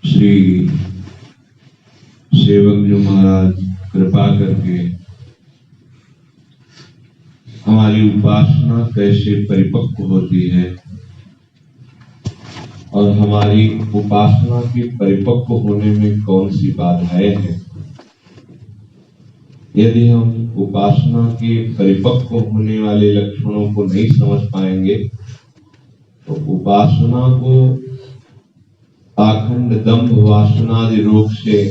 श्री सेवक जो महाराज कृपा करके हमारी उपासना कैसे परिपक्व होती है और हमारी उपासना के परिपक्व होने में कौन सी बाधाएं हैं। यदि हम उपासना के परिपक्व होने वाले लक्षणों को नहीं समझ पाएंगे तो उपासना को पाखंड दंभ वासनादि रोग से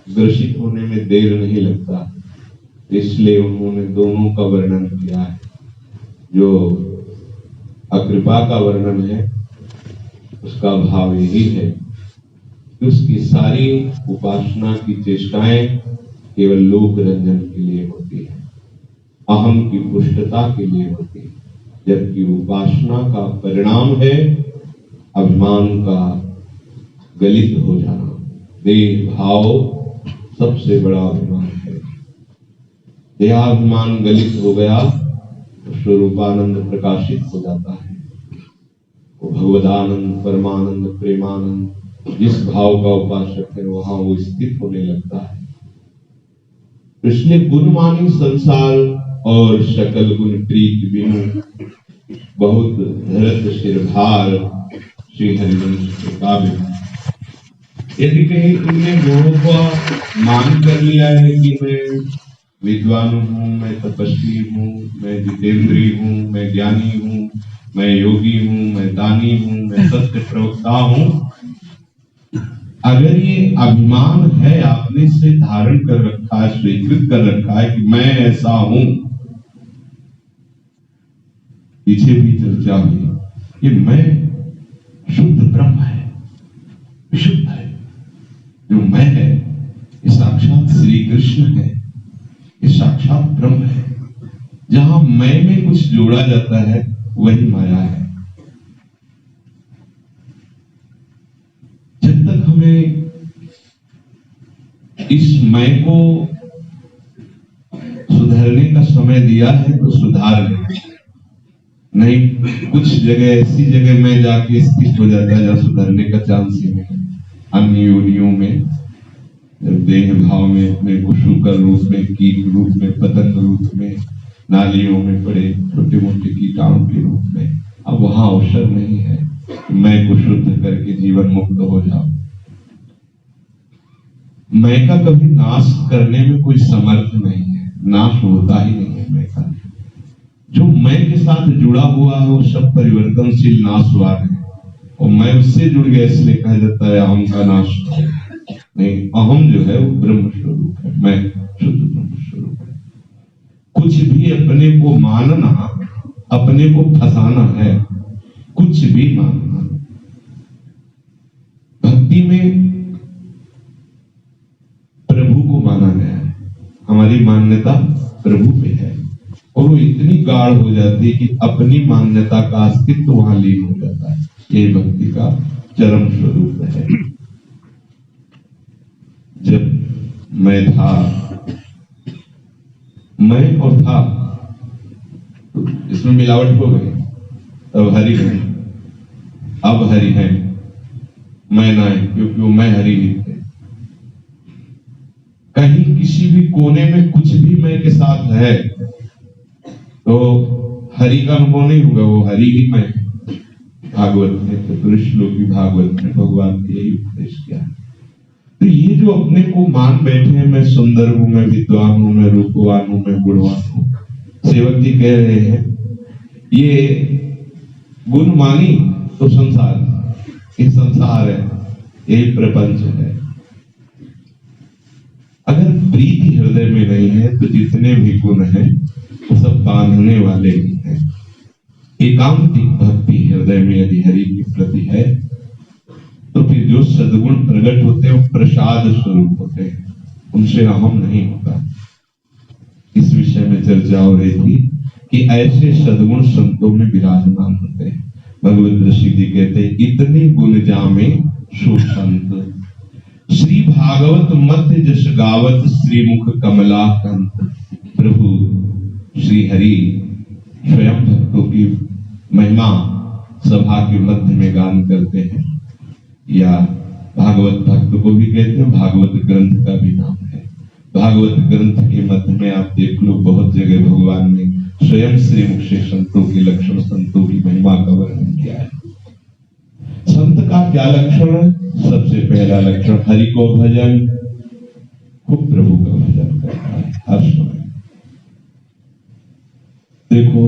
ग्रसित होने में देर नहीं लगता। इसलिए उन्होंने दोनों का वर्णन किया है। जो अकृपा का वर्णन है उसका भाव यही है कि उसकी सारी उपासना की चेष्टाएं केवल लोक रंजन के लिए होती है, अहम की पुष्टता के लिए होती है, जबकि उपासना का परिणाम है अभिमान का गलित हो जाना। देह भाव सबसे बड़ा अभिमान है। देहाभिमान गलित हो गया तो स्वरूपानंद प्रकाशित हो जाता है। वो भगवदानंद, परमानंद, प्रेमानंद जिस भाव का उपासक है वहां वो स्थित होने लगता है। इसलिए गुणमानी संसार और सकल गुण प्रीत बिनु बहुत धरत सिरभार श्री हरिवंश के काव्य। यदि कहीं तुमने मोह को मान कर लिया है कि मैं विद्वान हूँ, मैं तपस्वी हूँ, मैं जितेंद्री हूँ, मैं ज्ञानी हूँ, मैं योगी हूँ, मैं दानी हूँ, मैं सत्य प्रवक्ता हूँ, अगर ये अभिमान है आपने से धारण कर रखा है, स्वीकृत कर रखा है कि मैं ऐसा हूं, पीछे भी चर्चा हुई कि मैं शुद्ध ब्रह्म है, विशुद्ध है, जो मैं है ये साक्षात श्री कृष्ण है, ये साक्षात ब्रह्म है। जहां मैं में कुछ जोड़ा जाता है वही माया है। जब तक हमें इस मैं को सुधारने का समय दिया है तो सुधार लें, नहीं कुछ जगह ऐसी जगह में जाके स्थित हो जाता है जहां सुधारने का चांस ही नहीं। अन्य योनियों में देह भाव में अपने को शुकर रूप में, कीट रूप में, पतंग रूप में, नालियों में पड़े छोटे मोटे कीटाणु के रूप में, अब वहां अवसर नहीं है मैं को शुद्ध करके जीवन मुक्त हो जाओ। मैं का कभी नाश करने में कोई समर्थ नहीं है, नाश होता ही नहीं है मैं का। जो मैं के साथ जुड़ा हुआ है वो सब परिवर्तनशील नाशवान है, और मैं उससे जुड़ गया इसलिए कहा जाता है अहम का नाश नहीं। अहम जो है वो ब्रह्म स्वरूप है, मैं शुद्ध ब्रह्म स्वरूप है। कुछ भी अपने को मानना, अपने को फंसाना है, कुछ भी मानना। भक्ति में प्रभु को माना गया है, हमारी मान्यता प्रभु पे है, और वो इतनी गाढ़ हो जाती है कि अपनी मान्यता का अस्तित्व वहां लीन हो जाता है। ये भक्ति का चरम स्वरूप है। जब मैं था, मैं और था तो इसमें मिलावट हो गई, अब हरि है, अब हरि है, मैं ना है, क्योंकि वो मैं हरि ही थे। कहीं किसी भी कोने में कुछ भी मैं के साथ है तो हरि का अनुभव नहीं होगा, वो हरि ही मैं। भागवत में, चतुर्श्लोकी भागवत में भगवान ने यही उपदेश किया। तो ये जो अपने को मान बैठे हैं, मैं सुंदर हूं, मैं विद्वान हूं, मैं रूपवान हूं, मैं गुणवान हूं, सेवक जी कह रहे हैं ये गुण मानी तो संसार, ये संसार है, यही प्रपंच है। अगर प्रीति हृदय में नहीं है तो जितने भी गुण हैं वो सब बांधने वाले ही हैं। एकांतिक भक्ति हृदय में यदि हरि की प्रति है तो फिर जो सद्गुण प्रकट होते हैं वो प्रसाद स्वरूप होते हैं, उनसे अहम नहीं होता। इस विषय में चर्चा हो रही थी कि ऐसे सद्गुण संतों में विराजमान होते हैं। भगवत ऋषि जी कहते हैं इतने गुण जामे सो संत, श्री भागवत मध्य जस गावत श्रीमुख कमला कंत। प्रभु श्री हरि स्वयं भक्तों की महिमा सभा के मध्य में गान करते हैं, या भागवत भक्त ग्रंथ को भी कहते हैं, भागवत ग्रंथ का भी नाम है। भागवत ग्रंथ के मध्य में आप देख लो, बहुत जगह भगवान ने स्वयं श्री मुख से संतों के लक्षण, संतों की महिमा का वर्णन किया है। संत का क्या लक्षण है? सबसे पहला लक्षण हरि को भजन, खूब प्रभु का भजन करता है हर समय। देखो,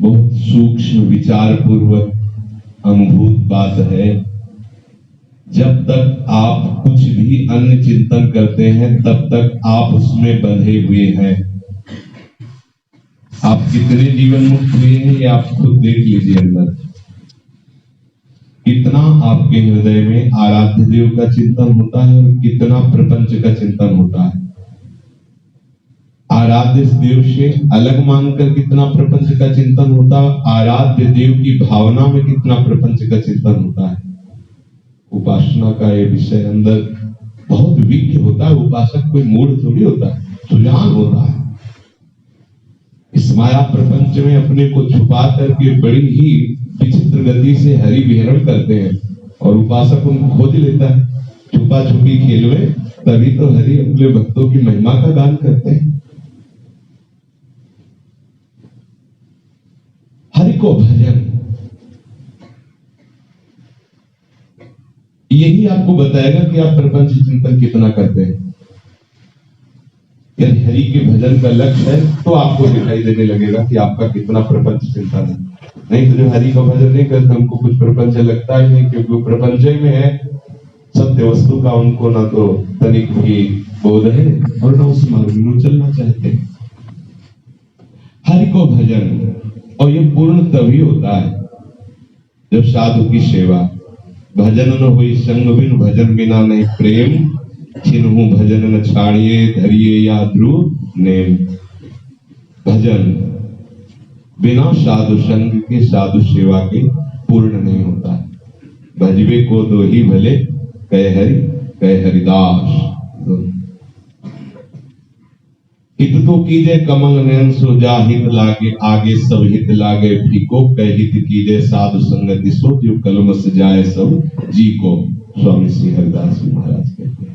बहुत सूक्ष्म विचार पूर्वक अनुभूत बात है। जब तक आप कुछ भी अन्य चिंतन करते हैं तब तक आप उसमें बंधे हुए हैं। आप कितने जीवन मुक्त हुए हैं ये आप खुद देख लीजिए अंदर। कितना आपके हृदय में आराध्य देव का चिंतन होता है और कितना प्रपंच का चिंतन होता है। आराध्य देव से अलग मानकर कितना प्रपंच का चिंतन होता है, आराध्य देव की भावना में कितना प्रपंच का चिंतन होता है। उपासना का ये विषय अंदर बहुत विज्ञ होता है। उपासक कोई मूढ़ थोड़ी होता है, सुजान होता है। इस माया प्रपंच में अपने को छुपा करके बड़ी ही विचित्र गति से हरि विहरण करते हैं और उपासक उनको खोज लेता है। छुपा छुपी खेल में तभी तो हरि अपने भक्तों की महिमा का गान करते हैं। हरि को भजन, यही आपको बताएगा कि आप प्रपंच चिंतन कितना करते हैं। यदि हरि के भजन का लक्ष्य है तो आपको दिखाई देने लगेगा कि आपका कितना प्रपंच चिंतन है। नहीं तो जो हरि का भजन नहीं करते उनको कुछ प्रपंच लगता ही नहीं, क्योंकि वो प्रपंच में है। सत्य वस्तु का उनको ना तो तनिक भी बोध है और ना उस मार्ग में चलना चाहते हैं। हरि को भजन, और ये पूर्ण तभी होता है जब साधु की सेवा। भजन न होई संग बिन, भजन बिना नहीं प्रेम, छिन्हु भजन न छाड़िए, धरिए या ध्रुव नेम। भजन बिना साधु संग के, साधु सेवा के पूर्ण नहीं होता है। भजबे को दो ही भले, कह हरि कह हरिदास। हित तो कीजे कमल नयन, सो जा हित लागे आगे, सब हित लागे फीको, कह हित कीजे साधु संगति सो, जो कलम से जाए सब जी को। स्वामी श्री हरिदास जी महाराज कहते हैं।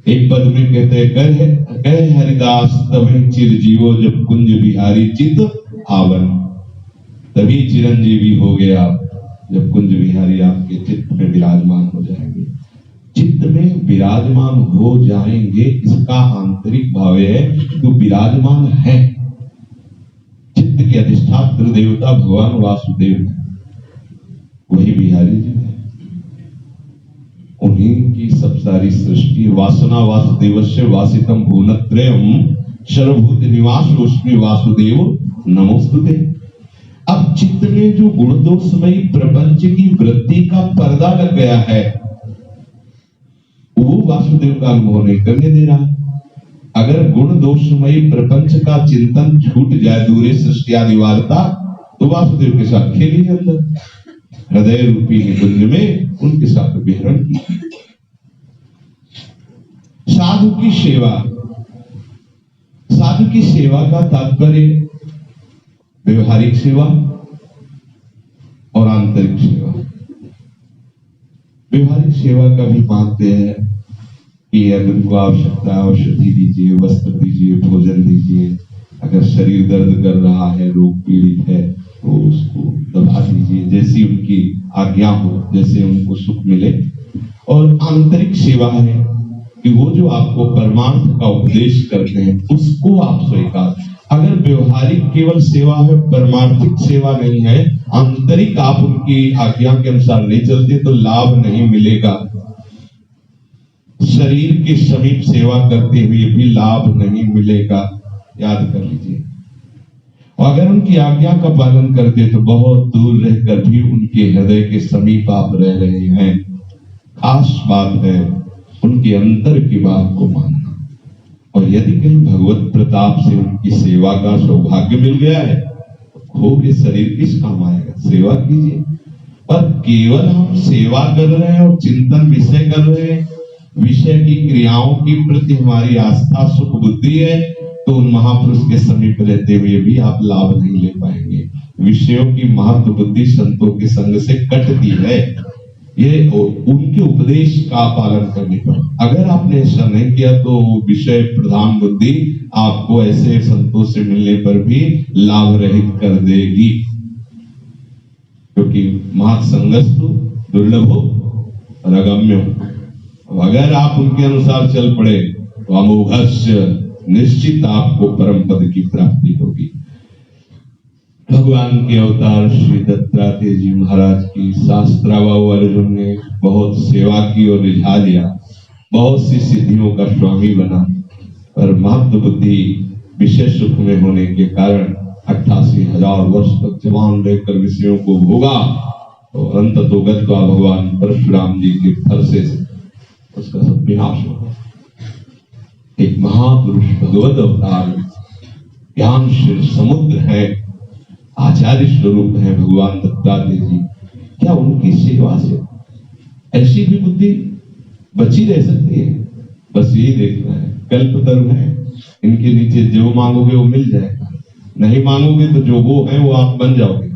एक पद में कहते हैं, कह हरिदास तभी चिर जीवो, जब कुंज बिहारी चित आवन। तभी चिरंजीवी हो गए आप जब कुंज बिहारी आपके चित्त में विराजमान हो जाएंगे। चित्त में विराजमान हो जाएंगे, इसका आंतरिक भाव है तो विराजमान है। चित्त के अधिष्ठात्र देवता भगवान वासुदेव है, वही बिहारी जी है। उन्हीं की सब सारी सृष्टि। वासना वासुदेवस्य वासितम भुवनत्रयम्, सर्वभूत निवासोऽस्मि वासुदेव नमोस्तुते। अब चित्त में जो गुण दोषमयी प्रपंच की वृत्ति का पर्दा लग गया है, वो वासुदेव का अनुभव नहीं करने दे रहा। अगर गुण दोषमयी प्रपंच का चिंतन छूट जाए, दूरे सृष्टि आदि वार्ता, तो वासुदेव के साथ खेलिए अंदर हृदय रूपी निकुंज में, उनके साथ विहरण की। साधु की सेवा, साधु की सेवा का तात्पर्य व्यवहारिक सेवा और आंतरिक सेवा। व्यवहारिक सेवा का भी मानते हैं कि अगर उनको आवश्यकता, औषधि दीजिए, वस्त्र दीजिए, भोजन दीजिए। अगर शरीर दर्द कर रहा है, रोग पीड़ित है, तो उसको दबा दीजिए, जैसी उनकी आज्ञा हो, जैसे उनको सुख मिले। और आंतरिक सेवा है कि वो जो आपको परमार्थ का उपदेश करते हैं उसको आप स्वीकार। अगर व्यवहारिक केवल सेवा है, परमार्थिक सेवा नहीं है, आंतरिक आप उनकी आज्ञा के अनुसार नहीं चलते, तो लाभ नहीं मिलेगा। शरीर के समीप सेवा करते हुए भी लाभ नहीं मिलेगा, याद कर लीजिए। और अगर उनकी आज्ञा का पालन करते तो बहुत दूर रहकर भी उनके हृदय के समीप आप रह रहे हैं। खास बात है उनके अंतर की बात को मानना। और यदि कहीं भगवत प्रताप से उनकी सेवा का सौभाग्य मिल गया है, खो के शरीर किस काम आएगा? सेवा कीजिए। पर केवल हम सेवा कर रहे हैं और चिंतन विषय कर रहे हैं, विषय की क्रियाओं की प्रति हमारी आस्था सुख बुद्धि है, तो उन महापुरुष के समीप रहते हुए भी आप लाभ नहीं ले पाएंगे। विषयों की महत्व बुद्धि संतों के संग से कटती है, ये उनके उपदेश का पालन करने पर। अगर आपने ऐसा नहीं किया तो विषय प्रधान बुद्धि आपको ऐसे संतों से मिलने पर भी लाभ रहित कर देगी, क्योंकि महासंगस्तु दुर्लभो रगम्यो। अगर आप उनके अनुसार चल पड़े तो अमोघस्य निश्चित आपको परम पद की प्राप्ति होगी। भगवान के अवतार श्री दत्तात्रेय जी महाराज की शास्त्राबाहु अर्जुन ने बहुत सेवा की और रिझा लिया, बहुत सी सिद्धियों का स्वामी बना, पर महत्व बुद्धि विषय सुख में होने के कारण 88,000 वर्ष तक जवान रहकर विषयों को भोगा और अंत तो गत्वा भगवान परशुराम जी के फरसे से उसका सब विनाश हो गया। एक महापुरुष भगवत अवतार ज्ञानशील समुद्र है, आचार्य स्वरूप है भगवान दत्तात्रेय जी। क्या उनकी सेवा से ऐसी भी बुद्धि बची रह सकती है? बस यही देखना है, कल्पतरु है, इनके नीचे जो मांगोगे वो मिल जाएगा, नहीं मांगोगे तो जो वो है वो आप बन जाओगे।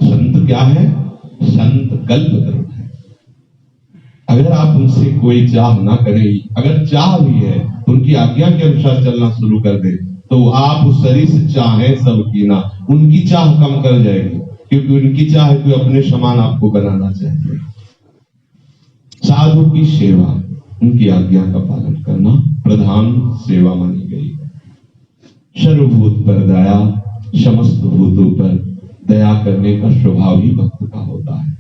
संत क्या है? संत कल्पतरु है। अगर आप उनसे कोई चाह ना करें, अगर चाह भी है उनकी आज्ञा के अनुसार चलना शुरू कर दे तो आप उस शरीर से चाहे सबकी ना, उनकी चाह कम कर जाएगी, क्योंकि उनकी चाह कोई अपने समान आपको बनाना चाहते हैं। साधु की सेवा, उनकी आज्ञा का पालन करना प्रधान सेवा मानी गई है। सर्वभूत पर दया, समस्त भूतों पर दया करने का स्वभाव ही भक्त का होता है।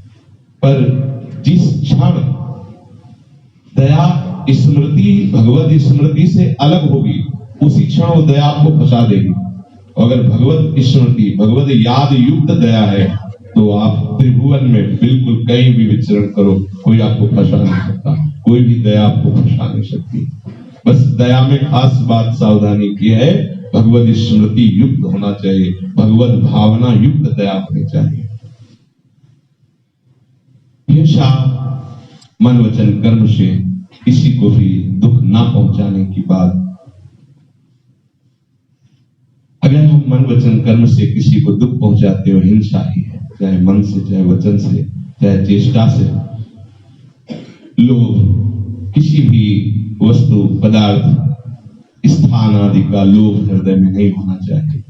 पर जिस क्षण दया स्मृति, भगवत स्मृति से अलग होगी, उसी क्षण वो दया आपको फंसा देगी। अगर भगवत स्मृति, भगवत याद युक्त दया है तो आप त्रिभुवन में बिल्कुल कहीं भी विचरण करो, कोई आपको फंसा नहीं सकता, कोई भी दया आपको फंसा नहीं सकती। बस दया में खास बात सावधानी की है, भगवत स्मृति युक्त होना चाहिए, भगवत भावना युक्त दया होनी चाहिए। हमेशा मन वचन कर्म से किसी को भी दुख ना पहुंचाने की बात। अगर हम मन वचन कर्म से किसी को दुख पहुंचाते हो, हिंसा ही है, चाहे मन से, चाहे वचन से, चाहे चेष्टा से। लोभ, किसी भी वस्तु, पदार्थ, स्थान आदि का लोभ हृदय में नहीं होना चाहिए।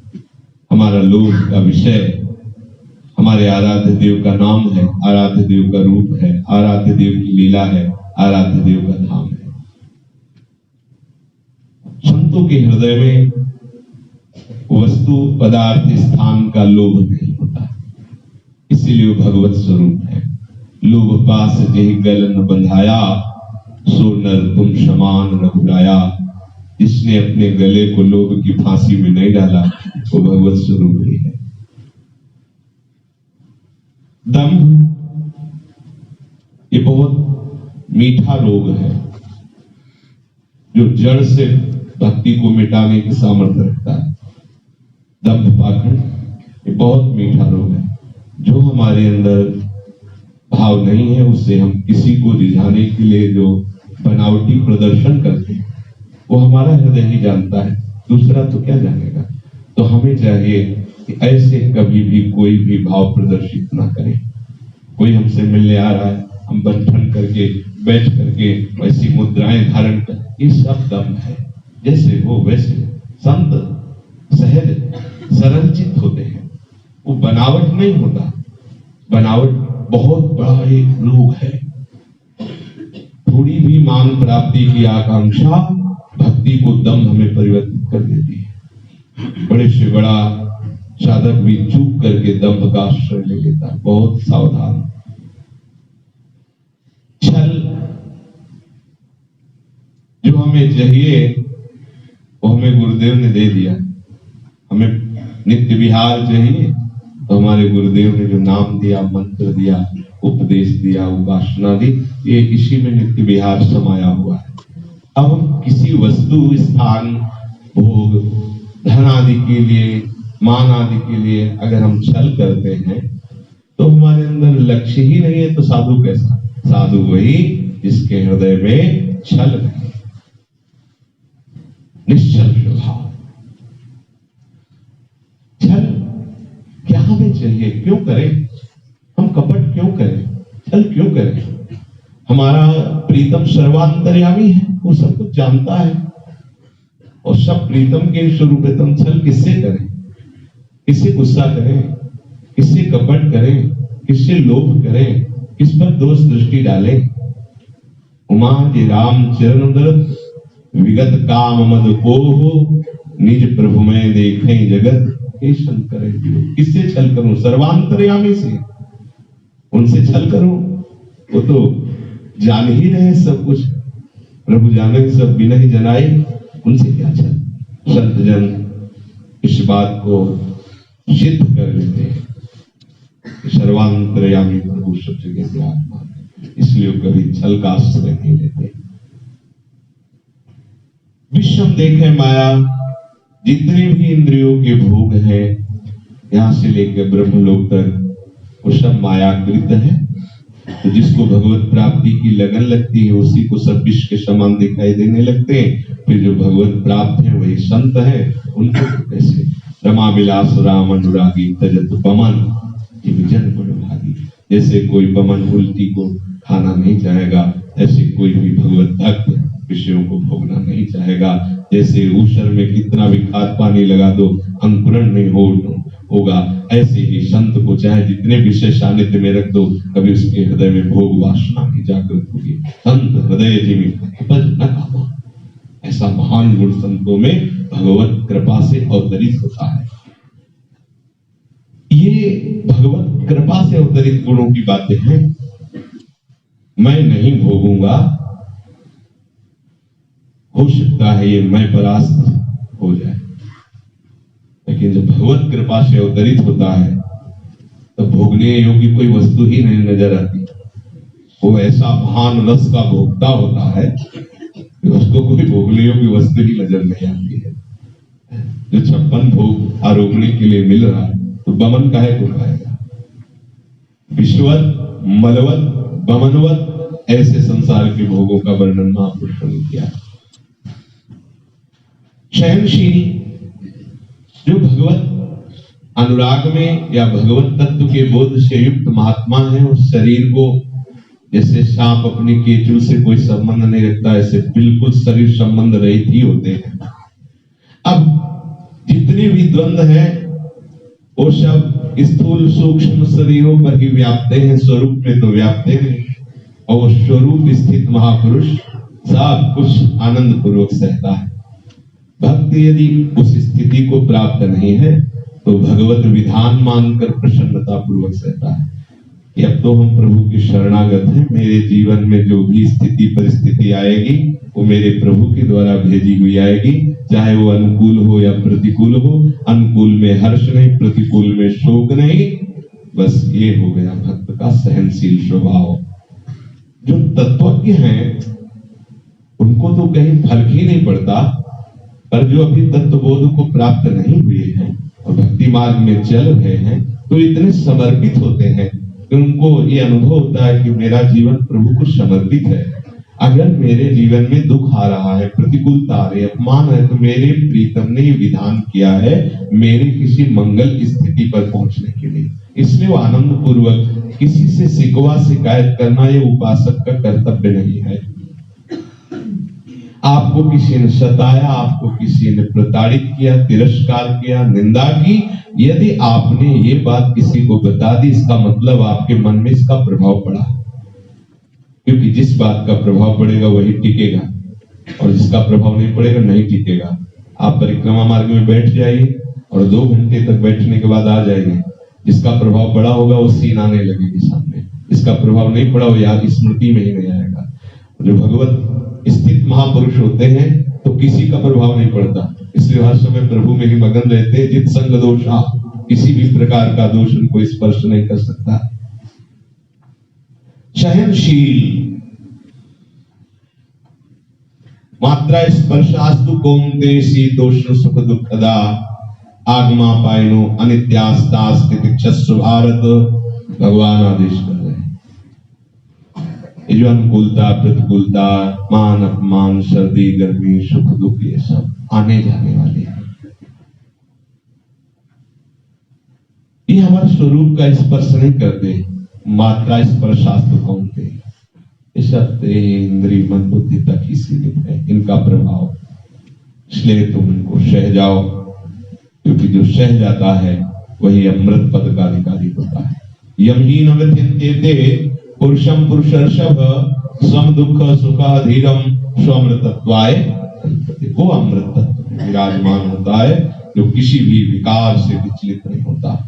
हमारा लोभ का विषय हमारे आराध्य देव का नाम है, आराध्य देव का रूप है, आराध्य देव की लीला है, आराध्य देव का धाम है। संतों के हृदय में वस्तु, पदार्थ, स्थान का लोभ नहीं होता, इसीलिए भगवत स्वरूप है। लोभ पास जेहि गल न बंधाया, सो नर तुम समान रघुराया। जिसने अपने गले को लोभ की फांसी में नहीं डाला वो भगवत स्वरूप ही है। दंभ ये बहुत मीठा रोग है, जो जड़ से भक्ति को मिटाने की सामर्थ्य रखता है। दंभ पाखंड ये बहुत मीठा रोग है। जो हमारे अंदर भाव नहीं है, उससे हम किसी को रिझाने के लिए जो बनावटी प्रदर्शन करते हैं, वो हमारा हृदय ही जानता है, दूसरा तो क्या जानेगा। तो हमें चाहिए कि ऐसे कभी भी कोई भी भाव प्रदर्शित ना करें। कोई हमसे मिलने आ रहा है, हम बंधन करके बैठ करके वैसी मुद्राएं धारण कर, ये सब दम है। जैसे हो वैसे संत सहज सरलचित होते हैं, वो बनावट नहीं होता। बनावट बहुत बड़ा एक रोग है। थोड़ी भी मान प्राप्ति की आकांक्षा भक्ति को दम हमें परिवर्तित कर देती है। बड़े से बड़ा साधक भी चूक करके दंभ का आश्रय ले लेता है। बहुत सावधान। छल जो हमें चाहिए वो हमें गुरुदेव ने दे दिया। हमें नित्य विहार चाहिए तो हमारे गुरुदेव ने जो नाम दिया, मंत्र दिया, उपदेश दिया, उपासना दी, ये इसी में नित्य विहार समाया हुआ है। अब हम किसी वस्तु, स्थान, भोग, धन आदि के लिए, मान आदि के लिए अगर हम छल करते हैं तो हमारे अंदर लक्ष्य ही नहीं है, तो साधु कैसा? साधु वही जिसके हृदय में छल नहीं, निश्चल स्वभाव। छल क्या हमें चाहिए? क्यों करें हम? कपट क्यों करें? छल क्यों करें? हमारा प्रीतम सर्वांतर्यामी है, वो सब कुछ जानता है और सब प्रीतम के स्वरूप है। तुम छल किससे करें? किससे गुस्सा करें? किससे कपट करें? किससे लोभ करें? किस पर दोष दृष्टि डालें? उमा जी राम चरण दरद विगत काम मद को हो, निज प्रभु में देखें जगत हे शंकर। किससे छल करूं? सर्वांतर्यामी से। उनसे छल करूं? वो तो जान ही रहे सब कुछ। प्रभु जाने सब बिना ही जनाए, उनसे क्या छल? संत जन इस बात को सिद्ध कर लेते हैं कि सर्वांतर्यामी प्रभु सब जगह विराजमान है, इसलिए कभी छल का आश्रय नहीं लेते। विश्व देखे माया, जितने भी इंद्रियों के भोग हैं यहां से लेकर ब्रह्मलोक तक, वो सब मायाकृत है। तो जिसको भगवत प्राप्ति की लगन लगती है उसी को सब विश्व के समान दिखाई देने लगते हैं। फिर जो भगवत प्राप्त है वही संत है, उनको कैसे? रमा विलास राम अनुरागी तजत बमन जन गुण भागी। जैसे कोई बमन उल्टी को खाना नहीं चाहेगा, ऐसे कोई भी भगवत भक्त विषयों को भोगना नहीं चाहेगा। जैसे ऊषर में कितना भी खाद पानी लगा दो अंकुरण नहीं होगा, ऐसे ही संत को चाहे जितने विषय सानिध्य में रख दो, कभी उसके हृदय में भोग वासना नहीं जागृत होगी। संत हृदय जीवी उपज न कामा। ऐसा महान गुण संतों में भगवत कृपा से अवतरित होता है। ये भगवत कृपा से अवतरित गुणों की बातें हैं। मैं नहीं भोगूंगा, हो सकता है ये मैं परास्त हो जाए, लेकिन जब भगवत कृपा से अवतरित होता है तो भोगने योग्य कोई वस्तु ही नहीं नजर आती। वो ऐसा महान रस का भोक्ता होता है कि उसको कोई भोगने योग्य वस्तु ही नजर नहीं आती है। जो 56 भोग आरोपने के लिए मिल रहा है तो बमन काहे को खाएगा? विश्ववत, मलवत, बमनवत ऐसे संसार के भोगों का वर्णन महापुरुषों ने किया। शयनशील जो भगवत अनुराग में या भगवत तत्व के बोध से युक्त महात्मा है, उस शरीर को जैसे सांप अपनी केचुल से कोई संबंध नहीं रखता, ऐसे बिल्कुल शरीर संबंध रहित ही होते हैं। अब जितने भी द्वंद्व हैं वो सब स्थूल सूक्ष्म शरीरों पर ही व्याप्त हैं, स्वरूप में तो व्याप्त नहीं। और स्वरूप स्थित महापुरुष सब कुछ आनंद पूर्वक सहता है। भक्त यदि उस स्थिति को प्राप्त नहीं है तो भगवत विधान मानकर प्रसन्नता पूर्वक सहता है कि अब तो हम प्रभु की शरणागत हैं। मेरे जीवन में जो भी स्थिति परिस्थिति आएगी वो मेरे प्रभु के द्वारा भेजी हुई आएगी, चाहे वो अनुकूल हो या प्रतिकूल हो। अनुकूल में हर्ष नहीं, प्रतिकूल में शोक नहीं। बस ये हो गया भक्त का सहनशील स्वभाव। जो तत्वज्ञ हैं उनको तो कहीं फर्क ही नहीं पड़ता, पर जो अभी तत्वबोध को प्राप्त नहीं हुए हैं और भक्ति मार्ग में चल रहे हैं तो इतने समर्पित होते हैं कि उनको ये अनुभव होता है कि मेरा जीवन प्रभु को समर्पित है। अगर मेरे जीवन में दुख आ रहा है, प्रतिकूलता आ रही है, अपमान है, तो मेरे प्रीतम ने विधान किया है मेरे किसी मंगल स्थिति पर पहुंचने के लिए। इसलिए वो आनंद पूर्वक किसी से शिकवा शिकायत करना ये उपासक का कर्तव्य नहीं है। आपको किसी ने सताया, आपको किसी ने प्रताड़ित किया, तिरस्कार किया, निंदा की, यदि आपने ये बात किसी को बता दी, इसका मतलब आपके मन में इसका प्रभाव पड़ा। क्योंकि जिस बात का प्रभाव पड़ेगा वही टिकेगा और जिसका प्रभाव नहीं पड़ेगा नहीं टिकेगा। आप परिक्रमा मार्ग में बैठ जाइए और 2 घंटे तक बैठने के बाद आ जाइए, जिसका प्रभाव पड़ा होगा वो सीन आने लगेगी सामने, जिसका प्रभाव नहीं पड़ा वो याद स्मृति में ही नहीं आएगा। जो भगवत स्थित महापुरुष होते हैं तो किसी का प्रभाव नहीं पड़ता, इसलिए हर समय प्रभु में ही मगन रहते हैं। जित संग दोषा, किसी भी प्रकार का दोष उनको स्पर्श नहीं कर सकता। सहनशील, मात्रा स्पर्शास्तु कौन्तेय शीतोष्ण सुख दुखदा, आगमा पायनो अनित्यास्ता स्थितिक्षस्व भारत। भगवान आदेश कर रहे हैं। ये जो अनुकूलता प्रतिकूलता, मान अपमान, सर्दी गर्मी, सुख दुख, ये सब आने जाने वाले हैं। ये हमारे स्वरूप का स्पर्श नहीं करते। मात्रा स्पर्शास्त्र कौन थे, इंद्रिय मन बुद्धि तक ही सीमित है इनका प्रभाव। इसलिए तुम इनको सह जाओ, क्योंकि जो सह जाता है वही अमृत पद का अधिकारी होता है। यमहीन व्यथिन्ते पुरुषम पुरुषर्षभ सम दुख सुखाधीरम स्वमृतत्वाय, वो अमृत तत्व में विराजमान होता है जो किसी भी विकार से विचलित नहीं होता।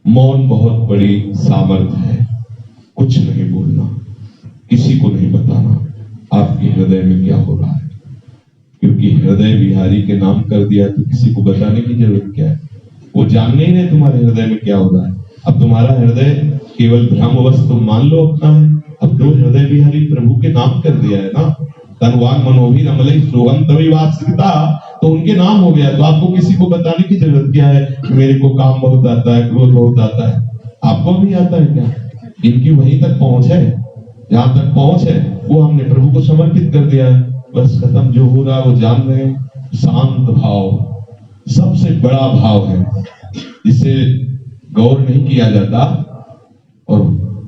मौन बहुत बड़ी सामर्थ्य है, कुछ नहीं बोलना, किसी को नहीं बताना आपके हृदय में क्या हो रहा है, क्योंकि हृदय बिहारी के नाम कर दिया तो किसी को बताने की जरूरत क्या है, वो जानने ही नहीं तुम्हारे हृदय में क्या हो रहा है। अब तुम्हारा हृदय केवल भ्रमवश तुम मान लो अपना है, अब तो हृदय बिहारी प्रभु के नाम कर दिया है ना, तनवान मनोभी रमलई सोहम तभी वास्तविकता, तो उनके नाम हो गया, तो आपको किसी को बताने की जरूरत क्या है कि मेरे को काम बहुत आता है, क्रोध बहुत आता है, आपको भी आता है क्या? इनकी वहीं तक पहुंच है, जहां तक पहुंच है वो हमने प्रभु को समर्पित कर दिया है, बस खत्म। जो हो रहा वो जान रहे हैं। शांत भाव सबसे बड़ा भाव है, जिसे गौर नहीं किया जाता और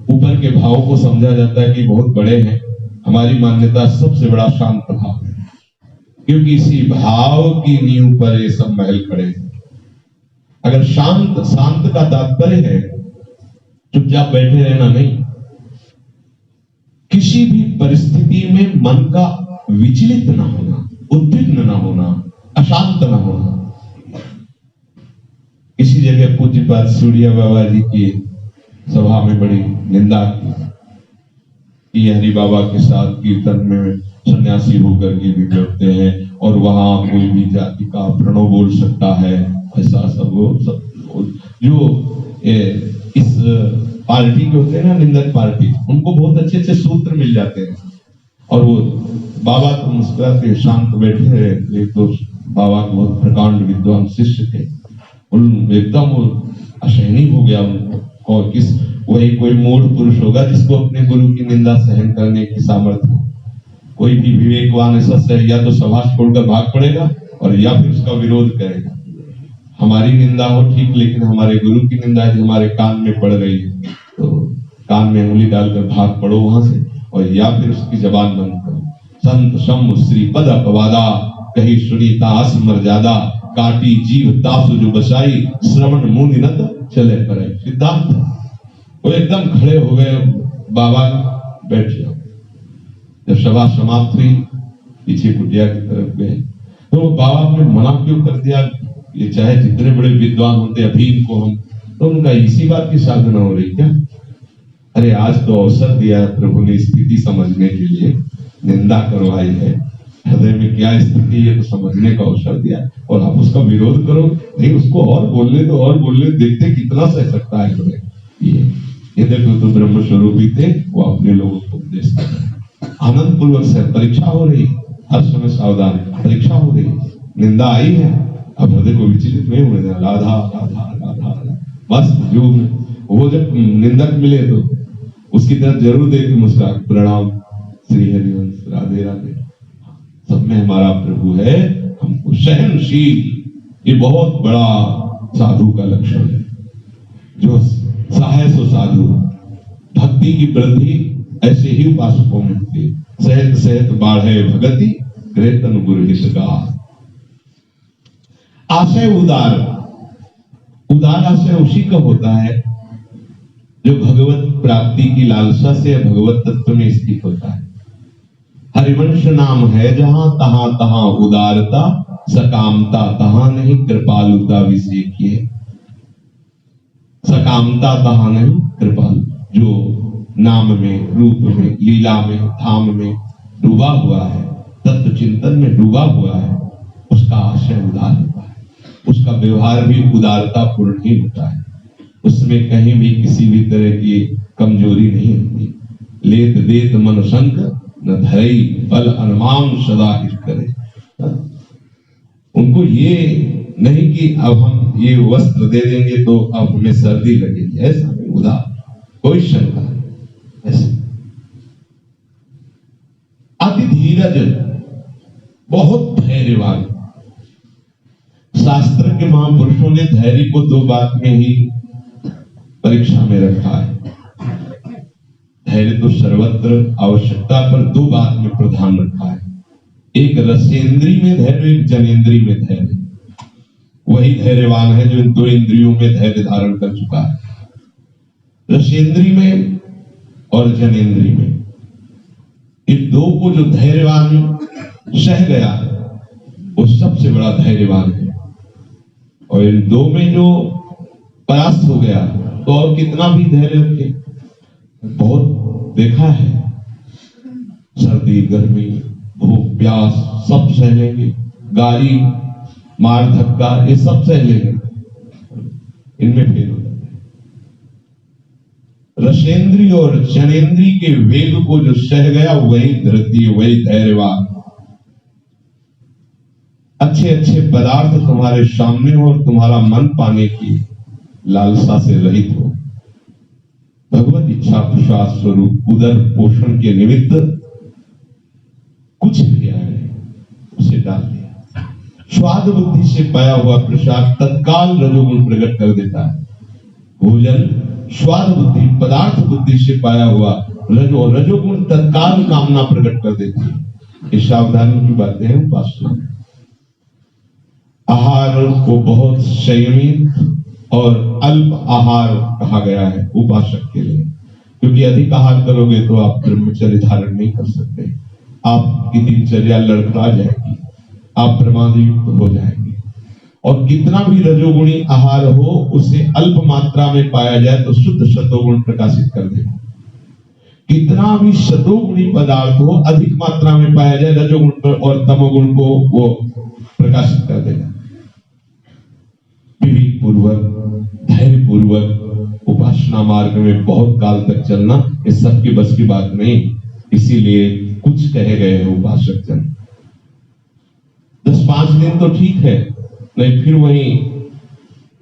ऊपर के भाव को समझा जाता है कि बहुत बड़े हैं। हमारी मान्यता सबसे बड़ा शांत भाव है, क्योंकि इसी भाव की नींव पर ये सब महल खड़े हैं। अगर शांत का तात्पर्य है चुपचाप बैठे रहना नहीं, किसी भी परिस्थिति में मन का विचलित न होना, उद्विग्न न होना, अशांत न होना। इसी जगह पूज्यपाद सूर्या बाबा जी की सभा में बड़ी निंदा की, हरि बाबा के साथ कीर्तन में सन्यासी होकर के भी बैठते हैं और वहां कोई भी जाति का प्रणव बोल सकता है, ऐसा सब जो इस पार्टी के होते हैं ना, निंदक पार्टी, उनको बहुत अच्छे अच्छे सूत्र मिल जाते हैं और वो बाबा तो मुस्कुराते शांत बैठे हैं। एक तो बाबा के बहुत प्रकांड विद्वान शिष्य थे, उन एकदम असहनीय हो गया उनको, और किस वही कोई मूढ़ पुरुष होगा जिसको अपने गुरु की निंदा सहन करने की सामर्थ्य हो। कोई भी विवेकवान ऐसा सह या तो सभा छोड़कर भाग पड़ेगा और या फिर उसका विरोध करेगा। हमारी निंदा हो ठीक, लेकिन हमारे गुरु की निंदा यदि हमारे कान में पड़ रही है तो कान में उंगली डालकर भाग पड़ो वहां से, और या फिर उसकी जबान बंद करो। संत शम श्री पद अपवादा, कही सुनीता असमर ज्यादा, काटी जीव तासु जो बसाई, श्रवण मुनि नत चले परे। सिद्धांत वो एकदम खड़े हो गए, बाबा बैठ जाओ। जब सभा समाप्त हुई पीछे कुटिया की तरफ गए तो बाबा ने मना क्यों कर दिया, ये चाहे जितने बड़े विद्वान होते अभी इनको हम, तो उनका इसी बात की साधना हो रही क्या? अरे आज तो अवसर दिया प्रभु ने स्थिति समझने के लिए, निंदा करवाई है, हृदय में क्या स्थिति है तो समझने का अवसर दिया, और आप उसका विरोध करो नहीं, उसको और बोलने दो और बोलने, देखते कितना सह सकता है हृदय। ये देखो तो ब्रह्म स्वरूप ही थे, वो अपने लोगों को उपदेश कर रहे हैं। आनंद पूर्वक से परीक्षा हो रही, हर समय सावधान, परीक्षा हो रही, निंदा आई है, अब हृदय को विचलित नहीं होने देना। राधा राधा राधा बस, जो वो जब निंदक मिले तो उसकी तरफ जरूर देख मुस्कुरा, प्रणाम श्री हरिवंश, राधे राधे, सब में हमारा प्रभु है, हमको सहनशील, ये बहुत बड़ा साधु का लक्षण है। जो सहाय सो साधु, भक्ति की वृद्धि ऐसे ही उपासकों में होती है। सहत सहत बाढ़े भगति, कृतन गुरु हितगार। आशय उदार, उदार आशय उसी का होता है जो भगवत प्राप्ति की लालसा से भगवत तत्व में स्थित होता है। हरिवंश नाम है जहां तहां तहां उदारता, सकामता तहां नहीं कृपालुता विषेकिए। सकामता तहां नहीं कृपालु, जो नाम में, रूप में, लीला में, धाम में डूबा हुआ है, तत्व चिंतन में डूबा हुआ है, उसका आशय उदार होता है, उसका व्यवहार भी उदारता पूर्ण ही होता है, उसमें कहीं भी किसी भी तरह की कमजोरी नहीं होती। लेत देत मन संक न धरई, बल अनुमान सदा हित करे। उनको ये नहीं कि अब हम ये वस्त्र दे देंगे तो अब हमें सर्दी लगेगी, ऐसा नहीं, उदार, कोई शंका नहीं, ऐसे। अति धीरज, बहुत धैर्यवान। शास्त्र के महापुरुषों ने धैर्य को दो बात में ही परीक्षा में रखा है। धैर्य तो सर्वत्र आवश्यकता, पर दो बात में प्रधान रखा है, एक रसेंद्री में धैर्य, एक जनेंद्री में धैर्य। वही धैर्यवान है जो इन दो इंद्रियों में धैर्य धारण कर चुका है, रसेंद्री में और जनेंद्री में। इन दो को जो धैर्यवान सह गया वो सबसे बड़ा धैर्यवान है, और इन दो में जो परास्त हो गया तो और कितना भी धैर्य रखे। बहुत देखा है, सर्दी गर्मी भूख प्यास सब सह लेंगे, गाली मार धक्का ये सब सह लेंगे, इनमें फेल हो जाते हैं। रसेंद्री और जनेंद्री के वेग को जो सह गया वही धृति, वही धैर्यवान। अच्छे अच्छे पदार्थ तुम्हारे सामने हो और तुम्हारा मन पाने की लालसा से रहित हो, भगवत इच्छा प्रसाद स्वरूप उदर पोषण के निमित्त कुछ भी आए उसे डाल दिया। स्वाद बुद्धि से पाया हुआ प्रसाद तत्काल रजोगुण प्रकट कर देता है। भोजन स्वाद बुद्धि पदार्थ बुद्धि से पाया हुआ रजोगुण तत्काल कामना प्रकट कर देती है। ये सावधानी की बातें हैं उपासना। आहार को बहुत संयमित और अल्प आहार कहा गया है उपासक के लिए, क्योंकि अधिक आहार करोगे तो आप ब्रह्मचर्य धारण नहीं कर सकते, आपकी दिनचर्या लड़खड़ा जाएगी, आप प्रमादयुक्त हो जाएंगे। और कितना भी रजोगुणी आहार हो उसे अल्प मात्रा में पाया जाए तो शुद्ध सतोगुण प्रकाशित कर देगा। कितना भी सतोगुणी पदार्थ हो अधिक मात्रा में पाया जाए रजोगुण और तमोगुण को वो प्रकाशित कर देगा। विवेक पूर्वक धैर्य पूर्वक उपासना मार्ग में बहुत काल तक चलना ये सबके बस की बात नहीं, इसीलिए कुछ कहे गए हैं उपासक जन। 10-5 दिन तो ठीक है, नहीं फिर वही,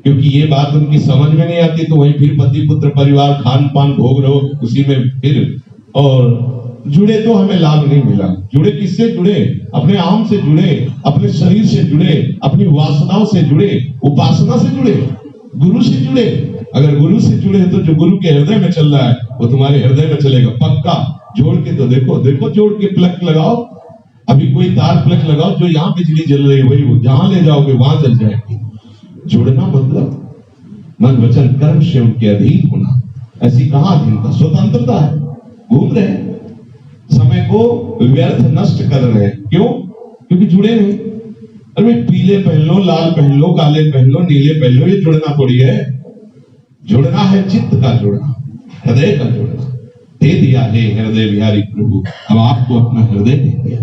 क्योंकि ये बात उनकी समझ में नहीं आती तो वही फिर पति पुत्र परिवार खान पान भोग रहो उसी में फिर, और जुड़े तो हमें लाभ नहीं मिला। जुड़े किससे जुड़े? अपने आम से जुड़े, अपने शरीर से जुड़े, अपनी वासनाओं से जुड़े, उपासना से जुड़े, गुरु से जुड़े। अगर गुरु से जुड़े तो जो गुरु के हृदय में चल रहा है वो तुम्हारे हृदय में चलेगा पक्का। जोड़ के तो देखो, देखो जोड़ के प्लग लगाओ, अभी कोई तार प्लग लगाओ जो यहाँ बिजली जल रही है वही वो जहां ले जाओगे वहां जल जाएगी। जुड़ना मतलब मन वचन कर्म से उनके अधीन होना। ऐसी कहां अधीनता? स्वतंत्रता है। घूम रहे हैं, समय को व्यर्थ नष्ट कर रहे हैं। क्यों? क्योंकि जुड़े नहीं। अरे पीले पहन लो, लाल पहन लो, काले पहन लो, नीले पहन लो, ये जुड़ना थोड़ी है। जुड़ना है चित्त का जुड़ना, हृदय का जुड़ना। दे दिया है हृदय बिहारी प्रभु, अब आपको अपना हृदय दे दिया।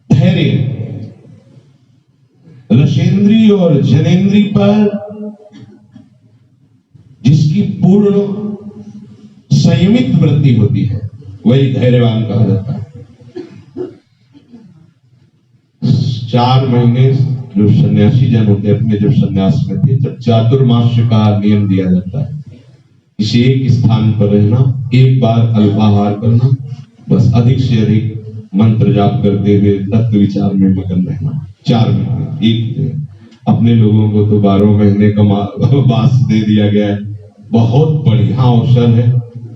धैर्य रसेंद्री और जनेंद्री पर जिसकी पूर्ण संयमित वृत्ति होती है वही धैर्यवान कहा जाता है। 4 महीने जो सन्यासी जन होते अपने जब सन्यास में थे, जब चातुर्मास्य का नियम दिया जाता है, किसी एक स्थान पर रहना, एक बार अल्पाहार करना, बस अधिक से अधिक मंत्र जाप करते हुए तत्व विचार में मगन रहना। 4 महीने एक जगह। अपने लोगों को तो 12 महीने का वास दे दिया गया है। बहुत बढ़िया अवसर है,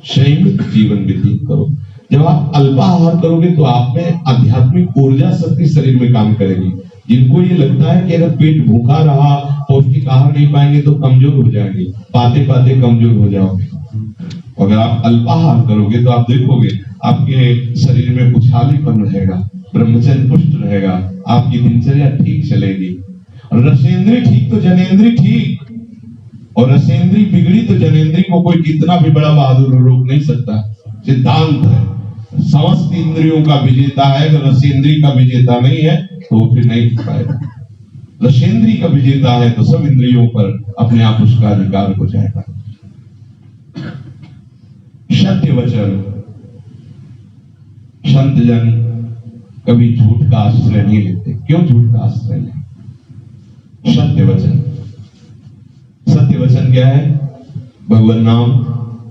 संयमित जीवन व्यतीत करो। जब आप अल्पाहार करोगे तो आप में आध्यात्मिक ऊर्जा शक्ति शरीर में काम करेगी। जिनको ये लगता है कि अगर पेट भूखा रहा, पौष्टिक आहार नहीं पाएंगे तो कमजोर हो जाएंगे, पाते पाते कमजोर हो जाओगे। अगर आप अल्पाहार करोगे तो आप देखोगे आपके शरीर में उछालीपन रहेगा, ब्रह्मचर्य पुष्ट रहेगा, आपकी दिनचर्या ठीक चलेगी। और रसेंद्री ठीक तो जनेंद्री ठीक, और रसेंद्री बिगड़ी तो जनेंद्री को कोई कितना भी बड़ा बहादुर रोक नहीं सकता। सिद्धांत है, समस्त इंद्रियों का विजेता है। अगर रसेंद्री का विजेता नहीं है तो फिर नहीं हो पाएगा। रसेंद्री का विजेता है तो सब इंद्रियों पर अपने आप उसका अधिकार हो जाएगा। सत्य वचन, संत जन कभी झूठ का आश्रय नहीं लेते। क्यों झूठ का आश्रय लें? सत्य वचन। सत्य वचन क्या है? भगवत नाम,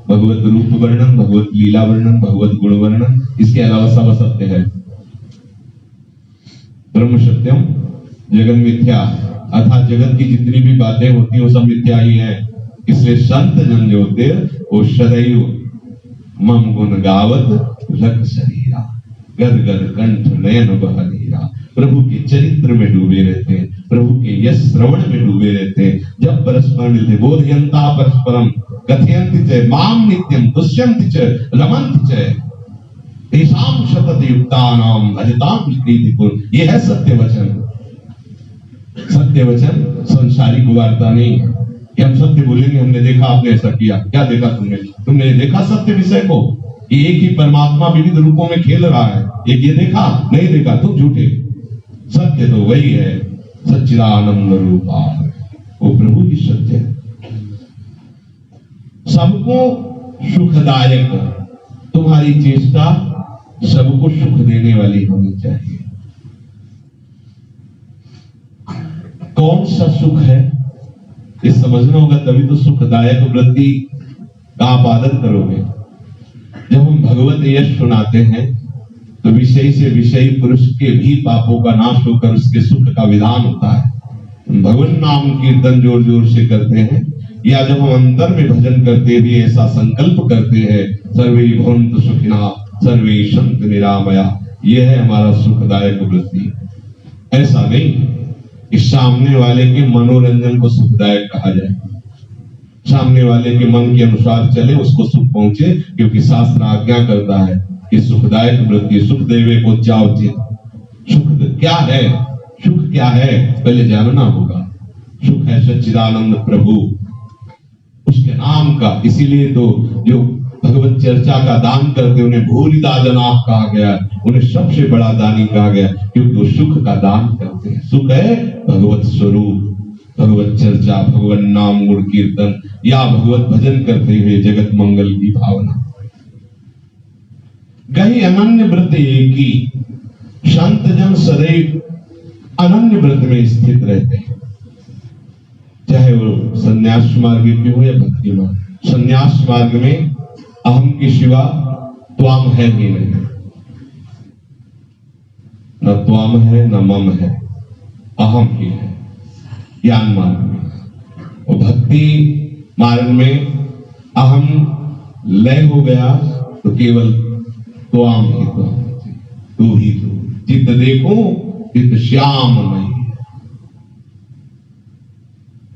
भगवत रूप वर्णन, भगवत लीला वर्णन, भगवत गुण वर्णन, इसके अलावा सब असत्य है। ब्रह्म सत्यम जगन मिथ्या, अर्थात जगत की जितनी भी बातें होती हैं वो सब मिथ्या ही है। इसलिए संत जन जो होते वो सदैव मम गुण गावत लग शरीरा, गद गद कंठ नयन बह नीरा। प्रभु के चरित्र में डूबे रहते हैं, प्रभु के यश श्रवण में डूबे रहते हैं। जब परस्पर मिलते बोधयंता परस्परम कथयन्ति च माम नित्यम तुष्यन्ति च रमन्ति च तेषां शतत युक्तानां भजतां कीर्तिपुर। ये है सत्य वचन। सत्य वचन संसारिक वार्ता नहीं है कि हम सत्य बोलेंगे हमने देखा आपने ऐसा किया। क्या देखा तुमने? तुमने देखा सत्य विषय को कि एक ही परमात्मा विविध रूपों में खेल रहा है? एक ये देखा? नहीं देखा, तुम झूठे। सत्य तो वही है, सच्चिदानंद रूपा, वो प्रभु की सत्य है। सबको सुखदायक, तुम्हारी चेष्टा सबको सुख देने वाली होनी चाहिए। कौन सा सुख है ये समझना होगा, तभी तो सुखदायक वृत्ति का आप आदर करोगे। जब हम भगवत यश सुनाते हैं तो विषय से विषयी पुरुष के भी पापों का नाश होकर उसके सुख का विधान होता है। भगवान नाम कीर्तन जोर जोर से करते हैं, या जब हम अंतर में भजन करते भी ऐसा संकल्प करते हैं, सर्वे भवन्तु सुखिनः सर्वे सन्तु निरामया, यह है हमारा सुखदायक वृत्ति। ऐसा नहीं कि सामने वाले के मनोरंजन को सुखदायक कहा जाए, सामने वाले के मन के अनुसार चले उसको सुख पहुंचे, क्योंकि शास्त्र आज्ञा करता है कि सुखदायक वृत्ति सुख देवे को चावचित। सुख क्या है? सुख क्या है पहले जानना होगा। सुख है सच्चिदानंद प्रभु, उसके नाम का। इसीलिए तो जो भगवत चर्चा का दान करते उन्हें भूरिदा जनाब कहा गया, उन्हें सबसे बड़ा दानी कहा गया, क्योंकि वो सुख का दान करते हैं। सुख है भगवत स्वरूप, भगवत चर्चा, भगवत नाम गुण कीर्तन, या भगवत भजन करते हुए जगत मंगल की भावना। गही अनन्य व्रत एक ही, संत जन सदैव अनन्य व्रत में स्थित रहते हैं, चाहे वो संन्यास मार्ग के हो या भक्ति मार्ग। संन्यास मार्ग में अहम के सिवा त्वाम है ही नहीं, न त्वाम है न मम है, अहम ही है ज्ञान मार्ग में। और भक्ति मार्ग में अहम लय हो गया तो केवल त्वाम ही तू ही तू। चित्त देखो चित्त श्याम नहीं,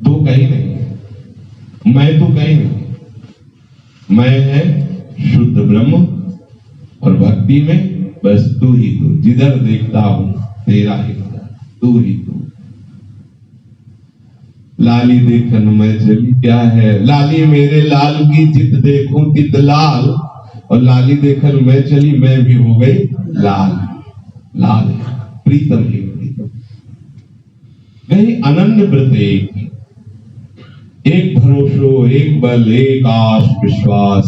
तू कहीं नहीं, मैं तो कहीं नहीं। मैं है शुद्ध ब्रह्म, और भक्ति में बस तू ही तू। जिधर देखता हूं तेरा ही तू ही तू। लाली देखन मैं चली, क्या है लाली मेरे लाल की, चित देखूं चित लाल, और लाली देखन मैं चली मैं भी हो गई लाल। लाल प्रीतम ही प्रीतम। कहीं अनन्य व्रत एक भरोसो एक बल एक आस विश्वास,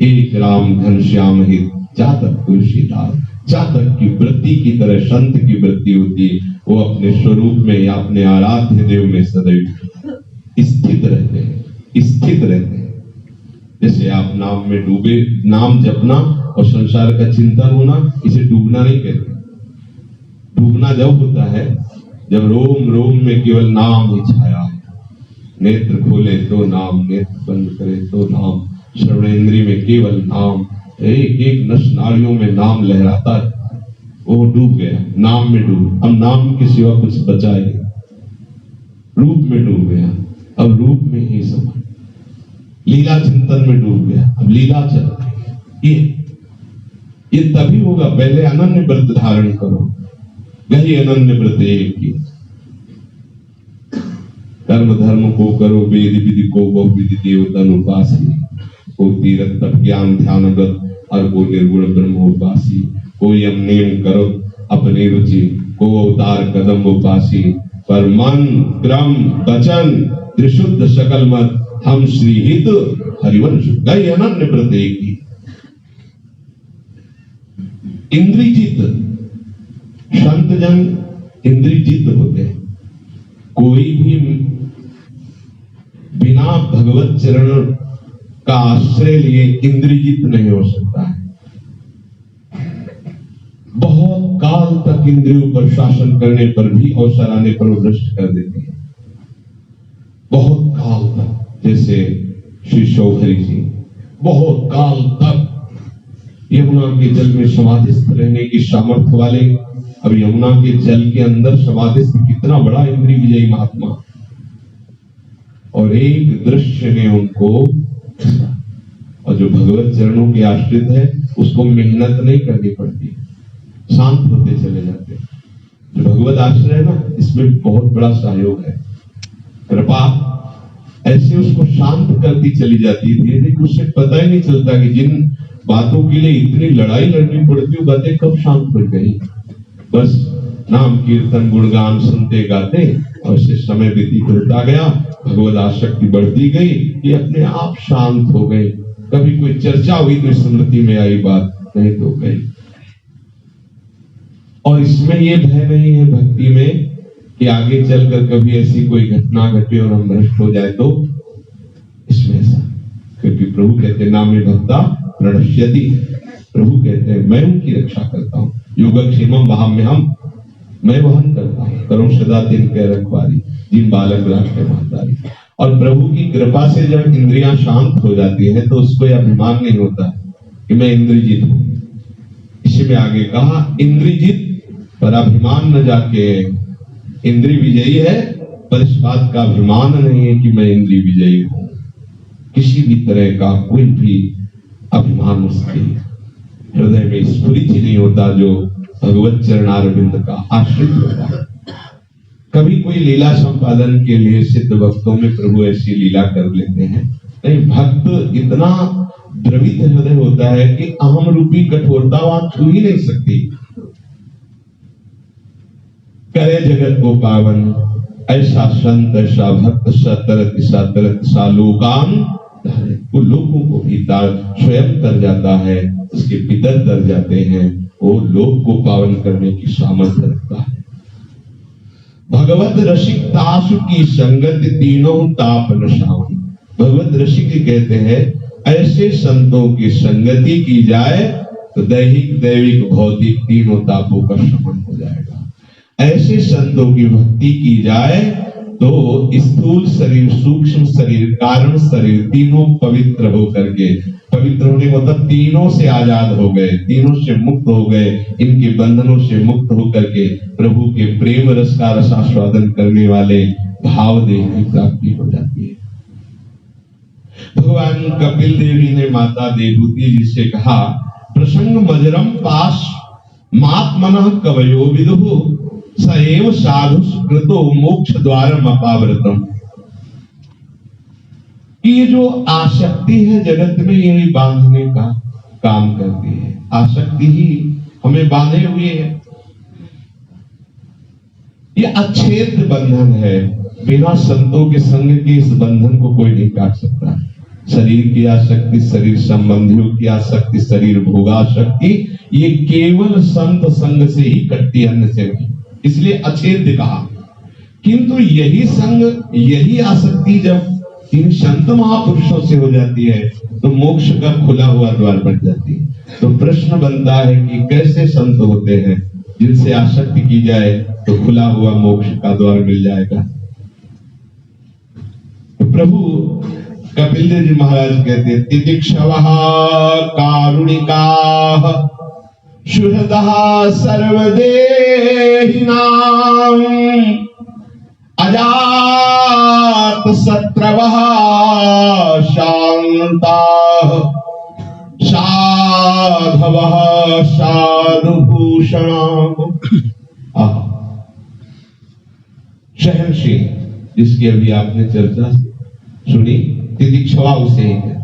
एक राम घनश्याम हित चातक तुलसीदास। चातक की वृत्ति की तरह संत की वृत्ति होती है, वो अपने स्वरूप में या अपने आराध्य देव में सदैव स्थित रहते हैं, स्थित रहते हैं। जैसे आप नाम में डूबे, नाम जपना और संसार का चिंतन होना, इसे डूबना नहीं कहते। डूबना जब होता है जब रोम रोम में केवल नाम ही छाया है। नेत्र खोले तो नाम, नेत्र बंद करे तो नाम, श्रवणेंद्रिय में केवल नाम, एक एक नस नाड़ियों में नाम लहराता है, वो डूब गया, नाम में डूब। अब नाम के सिवा कुछ बचा ही नहीं, रूप में डूब गया, अब रूप में ही समा, लीला चिंतन में डूब गया, अब लीला चल रही है। ये तभी होगा, पहले अनन्य व्रत धारण करो। गही अनन्य व्रत एक ही, कर्म धर्म को करो वेद विधि को बहुविधि देवतन उपासी, को तीरथ तप ज्ञान ध्यान व्रत और को निर्गुण ब्रह्मोपासी। कोई यम नेम करो अपनी रुचि, को अवतार कदम उपासी, पर मन क्रम वचन त्रिशुद्ध सकल मत, हम श्री हित हरिवंश। गई अनन्य व्रत एक ही। इंद्रिजित संत जन इंद्रिजित होते हैं। कोई भी बिना भगवत चरण का आश्रय लिए इंद्रिजित नहीं हो सकता है। बहुत काल तक इंद्रियों पर शासन करने पर भी अवसर आने पर वो भ्रष्ट कर देते हैं। बहुत काल तक, जैसे श्री शौभरी जी बहुत काल तक यमुना के जल में समाधिस्थ रहने की सामर्थ्य वाले। अब यमुना के जल के अंदर समाधिस्थ कितना बड़ा इंद्रिय विजयी महात्मा, और एक दृश्य ने उनको, और जो भगवत चरणों के आश्रित है उसको मेहनत नहीं करनी पड़ती, शांत होते चले जाते। जो भगवत आश्रय है ना, इसमें बहुत बड़ा सहयोग है। कृपा ऐसे उसको शांत करती चली जाती है, धीरे धीरे उससे पता ही नहीं चलता कि जिन बातों के लिए इतनी लड़ाई लड़नी पड़ती, वो बातें कब शांत पड़ गई। बस नाम कीर्तन गुणगान सुनते गाते और इससे समय व्यतीत होता गया, भगवत आसक्ति बढ़ती गई, ये अपने आप शांत हो गए। कभी कोई चर्चा हुई तो स्मृति में आई बात, नहीं तो गई। और इसमें ये भय नहीं है भक्ति में कि आगे चलकर कभी ऐसी कोई घटना घटे और हम भ्रष्ट हो जाए, तो इसमें ऐसा, क्योंकि प्रभु कहते हैं नामे भक्ता प्रणश्यति। प्रभु कहते हैं मैं उनकी रक्षा करता हूँ, योगक्षेमम वहाम्यहम्, मैं वहन करता हूँ, करो सदा दिन के रखवारी, जिन बालक राष्ट्र महतारी। और प्रभु की कृपा से जब इंद्रियां शांत हो जाती है तो उसको यह अभिमान नहीं होता कि मैं इंद्रजीत हूं। इसी में आगे कहा इंद्रजीत पर अभिमान न जाके, इंद्रिय विजयी है पर इस बात का अभिमान नहीं है कि मैं इंद्रिय विजयी हूं। किसी भी तरह का कोई भी अभिमान उसके हृदय में स्फुरित ही नहीं होता जो भगवत चरणारविंद का आश्रित होता है। कभी कोई लीला संपादन के लिए सिद्ध भक्तों में प्रभु ऐसी लीला कर लेते हैं, नहीं भक्त इतना द्रवित हृदय होता है कि अहम रूपी कठोरता वहां छू ही नहीं सकती। करे जगत को पावन ऐसा संत ऐसा भक्त, सतरत सा लोकान, वो लोगों को भी स्वयं तर जाता है, उसके पितर तर जाते हैं, वो लोग को पावन करने की सामर्थ्य रखता है। भगवत रसिक तासु की संगत तीनों ताप नशावन। भगवत रसिक कहते हैं ऐसे संतों की संगति की जाए तो दैहिक दैविक भौतिक तीनों तापों का शमन हो जाएगा। ऐसे संतों की भक्ति की जाए तो स्थूल शरीर, सूक्ष्म शरीर, कारण शरीर तीनों पवित्र होकर के, पवित्र होने का मतलब तीनों से आजाद हो गए, तीनों से मुक्त हो गए, इनके बंधनों से मुक्त होकर के प्रभु के प्रेम रस का रसास्वादन करने वाले भाव देह की प्राप्ति हो जाती है। भगवान कपिल देवी ने माता देवहूति जी से कहा प्रसंग मजरम पास मात्मनः कवयो विदुः सएव साधु कृतो मोक्ष द्वारम अपावृतम। कि ये जो आसक्ति है जगत में यही बांधने का काम करती है, आसक्ति ही हमें बांधे हुए है। ये अच्छेद बंधन है, बिना संतों के संग के इस बंधन को कोई नहीं काट सकता। शरीर की आसक्ति, शरीर संबंधियों की आसक्ति, शरीर भोगासक्ति, ये केवल संत संग से ही कटती, अन्य से नहीं। इसलिए अच्छेद कहा। किंतु यही संग, यही आसक्ति जब इन संत महापुरुषों से हो जाती है तो मोक्ष का खुला हुआ द्वार बन जाती है। तो प्रश्न बनता है कि कैसे संत होते हैं जिनसे आसक्ति की जाए तो खुला हुआ मोक्ष का द्वार मिल जाएगा। तो प्रभु कपिल देव जी महाराज कहते हैं तितिक्षवः कारुणिकाः सुहृदः सर्वदेहिनां अजात शत्रवः शान्ताः साधवः साधुभूषणाः। सहनशील, जिसकी अभी आपने चर्चा सुनी, तितिक्षवा उसे ही है।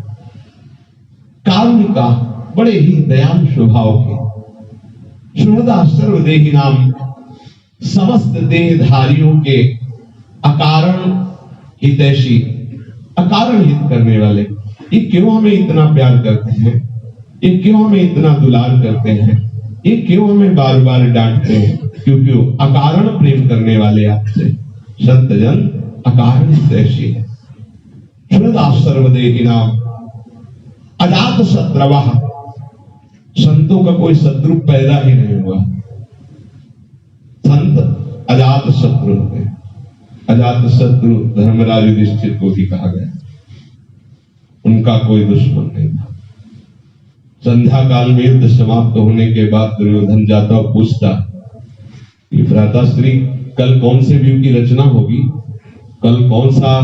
कारुणिका, बड़े ही दयालु स्वभाव के। सुहृदा सर्वदेही नाम, समस्त देहधारियों के अकारण हितैषी, अकारण हित करने वाले। ये क्यों हमें इतना प्यार करते हैं, ये क्यों हमें इतना दुलार करते हैं, ये क्यों हमें बार बार डांटते हैं? क्योंकि वो अकारण प्रेम करने वाले आपसे। संत जन अकारण हितैषी है। सुहृदा सर्वदेही नाम अजात शत्रवः, संतों का कोई शत्रु पैदा ही नहीं हुआ। संत अजात शत्रु है। अजात शत्रु धर्मराज युधिष्ठिर को भी कहा गया। उनका कोई दुश्मन नहीं था। संध्या काल में युद्ध समाप्त होने के बाद दुर्योधन जाता और पूछता कि भ्राताश्री कल कौन से व्यू की रचना होगी, कल कौन सा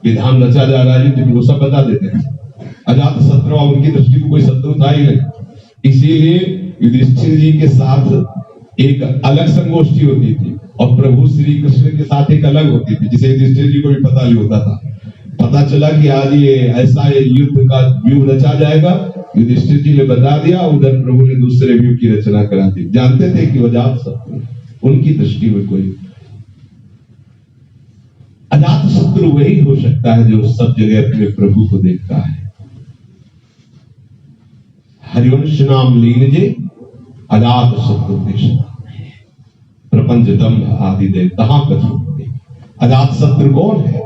विधान रचा जा रहा है, युद्ध वो सब बता देते हैं। अजात शत्रु उनकी दृष्टि में कोई शत्रु था ही नहीं, इसीलिए युधिष्ठिर जी के साथ एक अलग संगोष्ठी होती थी और प्रभु श्री कृष्ण के साथ एक अलग होती थी, जिसे युधिष्ठिर जी को भी पता नहीं होता था। पता चला कि आज ये ऐसा युद्ध का व्यू रचा जाएगा, युधिष्ठिर जी ने बता दिया, उधर प्रभु ने दूसरे व्यू की रचना करा दी। जानते थे कि अजात शत्रु उनकी दृष्टि में कोई अजात शत्रु वही हो सकता है जो सब जगह अपने प्रभु को देखता है। हरिवंश नाम लीनजे अजात शत्रु प्रपंच दंभ आदि दे तहा कछु। अजात शत्रु कौन है?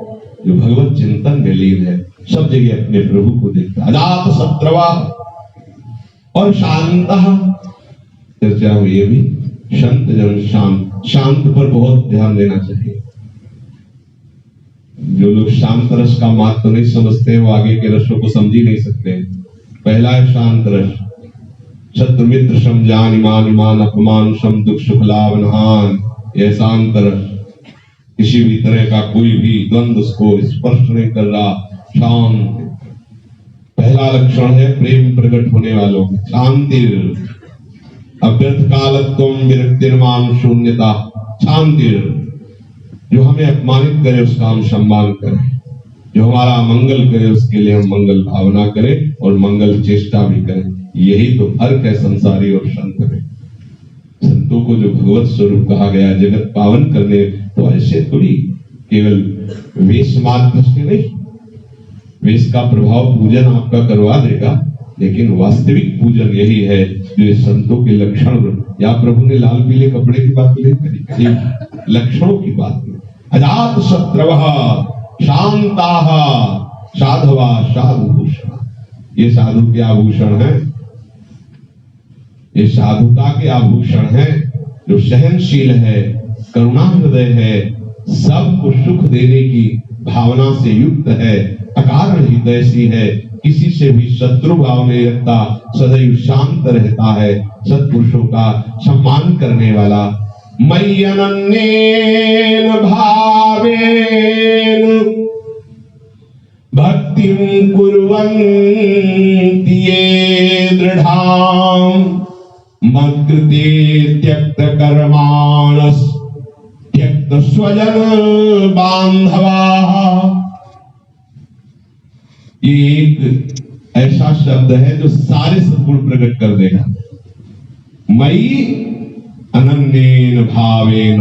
जो भगवत चिंतन में लीन है, सब जगह अपने प्रभु को देखता है। अजात शत्रवा और शांत चर्चा हुई ये भी शांत जन शांत, शांत पर बहुत ध्यान देना चाहिए। जो लोग शांत रस का महत्व तो नहीं समझते वो आगे के रसों को समझ ही नहीं सकते। पहला है शांत रस, शत्रु मित्र सम जान ईमान ईमान अपमान सम दुख सुख लाभ नहान। यह शांत रस, किसी भी तरह का कोई भी द्वंद्व उसको स्पर्श नहीं कर रहा, शांत। पहला लक्षण है प्रेम प्रकट होने वालों में शांति। अव्यर्थ कालत्वम विरक्तिर्मान शून्यता शांति। जो हमें अपमानित करे उसका हम सम्मान करें, जो हमारा मंगल करे उसके लिए हम मंगल भावना करें और मंगल चेष्टा भी करें। यही तो फर्क है संसारी और संत में। संतों को जो भगवत स्वरूप कहा गया जगत पावन करने, तो ऐसे थोड़ी केवल वेश मात्र से नहीं, वेश का प्रभाव पूजन आपका करवा देगा, लेकिन वास्तविक पूजन यही है जो संतों के लक्षण। या प्रभु ने लाल पीले कपड़े की बात नहीं करी, लक्षणों की बात की। अजात शत्रवः शांताः साधवा साधुभूषण। ये साधु के आभूषण है, ये साधुता के आभूषण है। जो सहनशील है, करुणा हृदय है, सबको सुख देने की भावना से युक्त है, अकारण हितैषी है, किसी से भी शत्रु भाव नहीं रखता, सदैव शांत रहता है, सत्पुरुषों का सम्मान करने वाला। मयि अनन्येन भावेन भक्तिं कुर्वन्ति ये दृढाम् मत्कृते त्यक्त कर्माणस् त्यक्त स्वजन बांधवाः। ये एक ऐसा शब्द है जो सारे सद्गुण प्रकट कर देगा। मयि अनन्येन भावेन,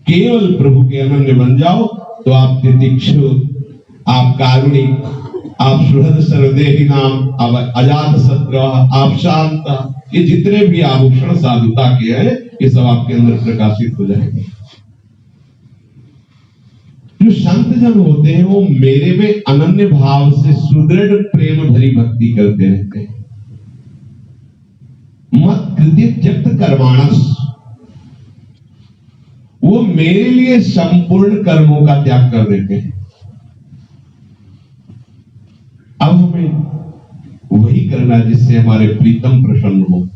केवल प्रभु के अनन्य बन जाओ तो आप तितिक्षु, आप कारुणिक, आप सुहृद सर्वदेही नाम, आप अजात शत्रु, आप शांत, ये जितने भी आभूषण साधुता के हैं ये सब आपके अंदर प्रकाशित हो जाएंगे। जो संत जन होते हैं वो मेरे में अनन्य भाव से सुदृढ़ प्रेम भरी भक्ति करते रहते हैं। मत कृत्य त्यक्त कर्माणस, वो मेरे लिए संपूर्ण कर्मों का त्याग कर देते हैं। अब हमें वही करना है जिससे हमारे प्रीतम प्रसन्न हो।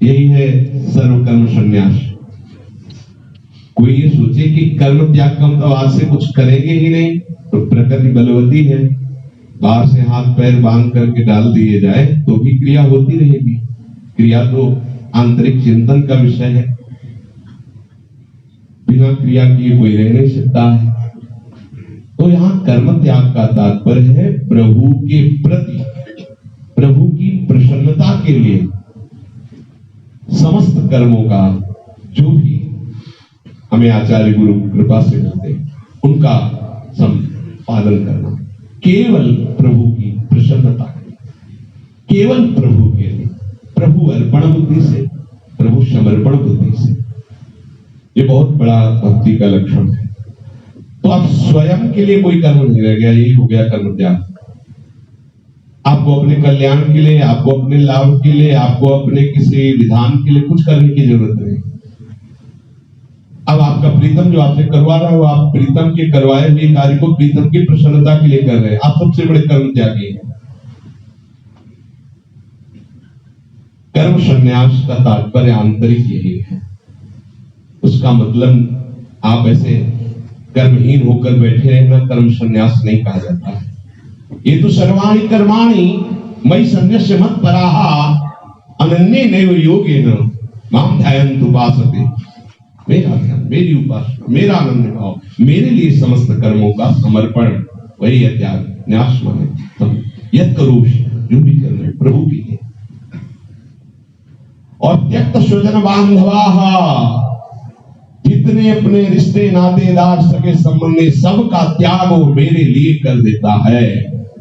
यही है सर्वकर्म संन्यास। कोई ये सोचे कि कर्म त्याग कम तो आज से कुछ करेंगे ही नहीं, तो प्रकृति बलवती है, बाहर से हाथ पैर बांध करके डाल दिए जाए तो भी क्रिया होती रहेगी। क्रिया तो आंतरिक चिंतन का विषय है, बिना क्रिया किए कोई रह नहीं सकता है। तो यहाँ कर्म त्याग का तात्पर्य है प्रभु के प्रति, प्रभु की प्रसन्नता के लिए समस्त कर्मों का जो भी हमें आचार्य गुरु कृपा से मिलते उनका संपादन करना, केवल प्रभु की प्रसन्नता के लिए, केवल प्रभु के लिए, प्रभु अर्पण बुद्धि से, प्रभु समर्पण बुद्धि से। ये बहुत बड़ा भक्ति का लक्षण है। तो आप स्वयं के लिए कोई कर्म नहीं रह गया, यही हो गया कर्म त्याग। आपको अपने कल्याण के लिए, आपको अपने लाभ के लिए, आपको अपने किसी विधान के लिए कुछ करने की जरूरत नहीं। अब आपका प्रीतम जो आपसे करवा रहा है वो आप प्रीतम के करवाए हुए कार्य को प्रीतम की प्रसन्नता के लिए कर रहे हैं। आप सबसे बड़े कर्म त्यागी हैं। कर्म संन्यास का तात्पर्य आंतरिक यही है। उसका मतलब आप ऐसे कर्महीन होकर बैठे रहना कर्म संन्यास नहीं कहा जाता है। ये तो सर्वाणि कर्माणि मयि सन्न्यस्य मत्पराः अनन्येनैव योगेन मां ध्यायन्तु उपासते। मेरा ध्यान, मेरी उपासना, मेरा आनंद भाव, मेरे लिए समस्त कर्मों का समर्पण, वही है त्याग। न्यास माने यत् करोषि, जो भी कर रहे प्रभु के लिए। और त्यक्त स्वजन बांधवाः, जितने अपने रिश्ते नातेदार सगे संबंधी सबका त्याग वो मेरे लिए कर देता है।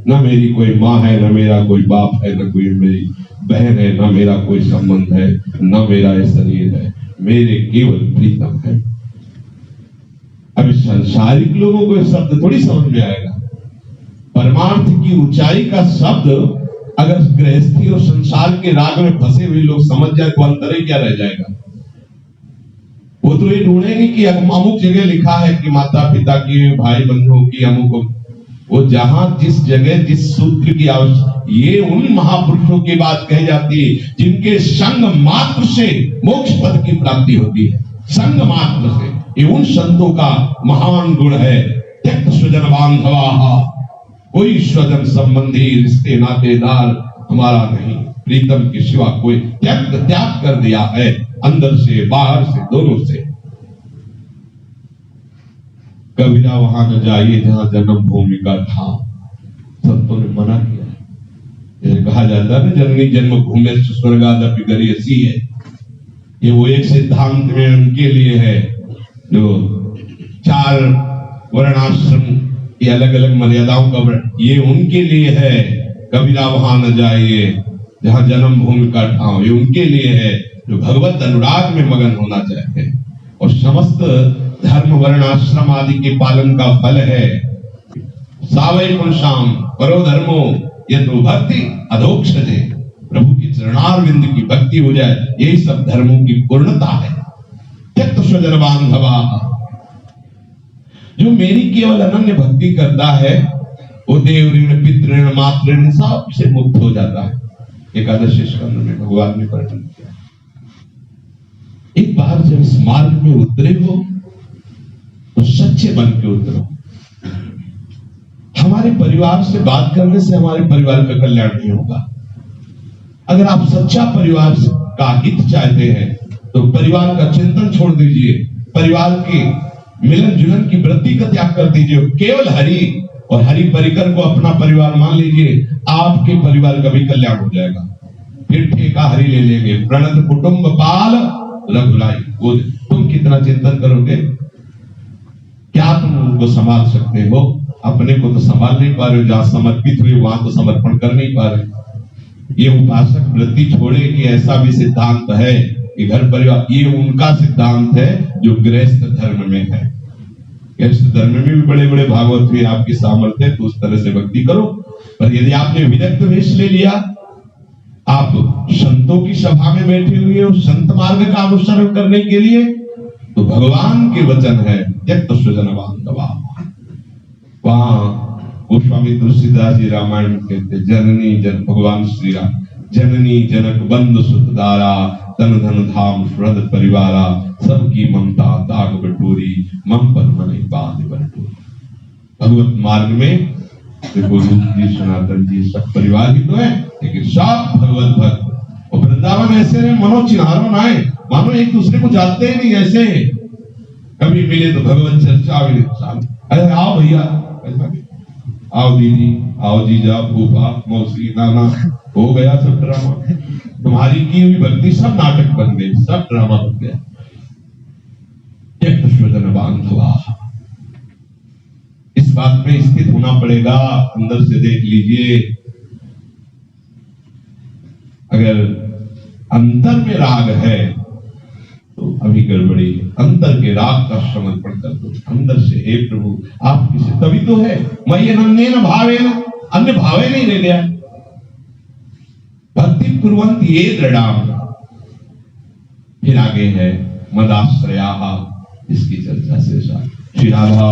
न मेरी कोई माँ है, न मेरा कोई बाप है, न कोई मेरी बहन है, न मेरा कोई संबंध है, न मेरा ये शरीर है, मेरे केवल प्रीतम है। अब सांसारिक लोगों को शब्द थोड़ी समझ में आएगा। परमार्थ की ऊंचाई का शब्द अगर गृहस्थी और संसार के राग में फंसे हुए लोग समझ जाए तो अंतर ही क्या रह जाएगा। वो तो ये ढूंढेंगे कि अमुक जगह लिखा है कि माता पिता की, भाई बंधुओं की, अमुक, वो जहां जिस जगह जिस सूत्र की आवश्यक, ये उन महापुरुषों की बात कही जाती है जिनके संग मात्र से मोक्ष पद की प्राप्ति होती है। संग मात्र से, ये उन संतों का महान गुण है। त्यक्त स्वजन बांधवाः, कोई स्वजन संबंधी रिश्ते नातेदार हमारा नहीं, प्रीतम के सिवा कोई त्याग कर दिया है, अंदर से बाहर से दोनों से। कबीरा वहां न जाइए जहां जन्म भूमि का था। संतों ने मना किया। जैसे कहा जाता है ना, जननी जन्म भूमि स्वर्गादपि गरीयसी है। ये वो एक सिद्धांत में उनके लिए है जो 4 वर्णाश्रम की अलग अलग मर्यादाओं का वर्ण, ये उनके लिए है। कबीरा वहां न जाइए जहां जन्म भूमि का ठाव, ये उनके लिए है जो भगवत अनुराग में मगन होना चाहते हैं। और समस्त धर्म वर्ण आश्रम आदि के पालन का फल है सावै पुरुषाम परो धर्मो यदि भक्ति अधोक्षजे। प्रभु की चरणारविंद की भक्ति हो जाए, यही सब धर्मों की पूर्णता है। त्यक्त स्वजन बांधवाः, जो मेरी केवल अनन्य भक्ति करता है वो देव ऋण, पितृ ऋण, मातृ ऋण सब से मुक्त हो जाता है। एकादश स्कंद में भगवान ने वर्णन किया। एक बार जब इस मार्ग में उतरे हो तो सच्चे बन के उतरो। हमारे परिवार से बात करने से हमारे परिवार का कल्याण नहीं होगा। अगर आप सच्चा परिवार का हित चाहते हैं तो परिवार का चिंतन छोड़ दीजिए, परिवार के मिलन जुलन की वृत्ति का त्याग कर दीजिए। केवल हरि और हरि परिकर को अपना परिवार मान लीजिए, आपके परिवार का भी कल्याण हो जाएगा। फिर ठेका हरि ले लेंगे। प्रणत कुटुंब पाल रघुलाई। वो तुम कितना चिंतन करोगे, क्या तुम उनको संभाल सकते हो? अपने को तो संभाल नहीं पा रहे हो, जहां समर्पित हुए वहां तो समर्पण कर नहीं पा रहे। ये उपासक वृत्ति छोड़े कि ऐसा भी सिद्धांत है कि घर परिवार, ये उनका सिद्धांत है जो गृहस्थ धर्म में है। गृहस्थ धर्म में भी बड़े बड़े भागवत हुए, आपकी सामर्थ्य तो उस तरह से भक्ति करो। पर यदि आपने विरक्त वेश ले लिया, आप संतों की सभा में बैठे हुए हो संत मार्ग का अनुसरण करने के लिए, तो भगवान के वचन है त्यक्त स्वजन बांधवाः। वहां गोस्वामी तुलसीदास जी रामायण में कहते, जननी जन भगवान श्री राम, जननी जनक बंधु सुत दारा, तन धन धाम सुहृद परिवारा, सबकी ममता ताग बटोरी, मम पर मने बांध बटोरी। भगवत मार्ग में देखो, रूप जी, सनातन जी सब परिवार ही तो है, लेकिन सब भगवत भक्त। और वृंदावन ऐसे है मनो चिन्हारो ना है, मानो एक दूसरे को जानते ही नहीं। ऐसे कभी मिले तो भगवत चर्चा, अरे आओ भैया, आओ दीदी, आओ जीजा, फूफा, मौसी, नाना, हो गया सब ड्रामा। तुम्हारी की हुई भक्ति सब नाटक बन गई, सब ड्रामा बन गया। त्यक्त स्वजन बांधवाः, इस बात में स्थित होना पड़ेगा। अंदर से देख लीजिए, अगर अंतर में राग है तो अभी गड़बड़ी। अंतर के राग का समर्पण कर दो अंदर से। हे प्रभु, आपकी से तभी तो है मयि अनन्येन भावेन, अन्य भावे नहीं रह गया। भक्ति कुर्वन्ति ये दृढ़ाम। फिर आगे है मदाश्रयाः, इसकी चर्चा से श्री राधा